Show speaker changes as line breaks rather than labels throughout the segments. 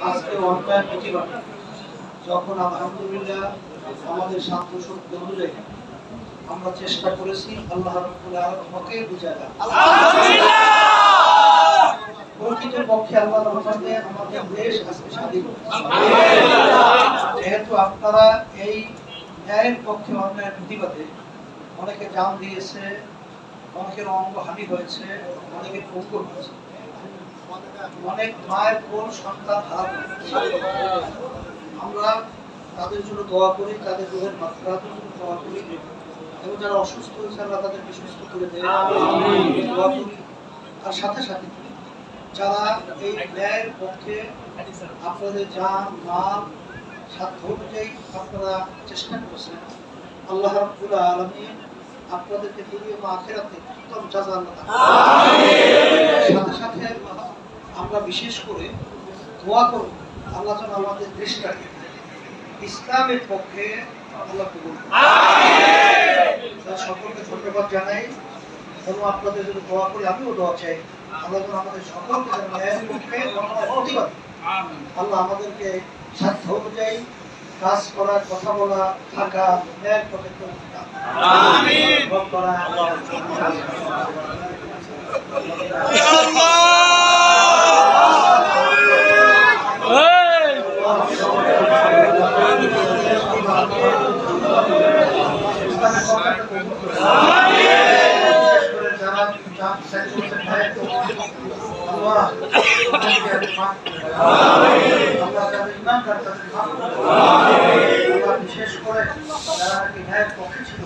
আজকে অনলাইন প্রতিবাদ যখন আলহামদুলিল্লাহ আমাদের শান্ত শক্তি অনুযায়ী আমরা চেষ্টা করেছি আল্লাহ রাব্বুল আলামিনকে বুঝাতে। প্রকৃতপক্ষে আল্লাহর রহমতে আমাদের দেশ আজকে স্বাধীন। যেহেতু আপনারা এই ন্যায়ের পক্ষে অন্যায়ের প্রতিবাদে অনেকে জান দিয়েছে, অনেকের অঙ্গহানি হয়েছে, অনেকের পঙ্গু হয়েছে, অনেক মায়ের কোন সন্তান হারা হয়েছে। আমরা তাদের জন্য দোয়া করি, তাদের রোগের মাত্রার জন্য দোয়া করি, এবং যারা অসুস্থ হয়েছে আল্লাহ তাদেরকে সুস্থ করে দেয় দোয়া করি। আর সাথে সাথে যারা এই ন্যায়ের পক্ষে আপনাদের জান মাল সাধ্য অনুযায়ী আপনারা চেষ্টা করছেন, আল্লাহ রাব্বুল আলামিন আপনাদেরকে দুনিয়া ও আখিরাতে উত্তম জাযা আল্লাহ সাথে সাথে আমরা বিশেষ করে দোয়া করব আল্লাহ যেন আমাদের দেশটাকে ইসলামের পক্ষে আল্লাহ কবুল করেন। সকলকে ধন্যবাদ জানাই এবং আপনাদের জন্য দোয়া করি, আমিও দোয়া চাই আল্লাহ যেন আমাদের সকলকে ন্যায়ের পক্ষে প্রতিবাদ আল্লাহ আমাদেরকে সাধ্য অনুযায়ী কাজ করার, কথা বলা, থাকা, ন্যায়ের পক্ষে থাকা। আমিন। বিশেষ করে যারা ন্যায়ের পক্ষে ছিল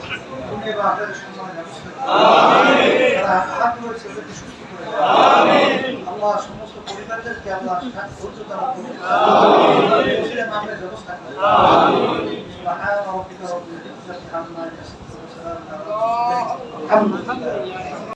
আল্লাহ সমস্ত পরিবারদেরকে আল্লাহ ধৈর্য দ্বারা ব্যবস্থা করে।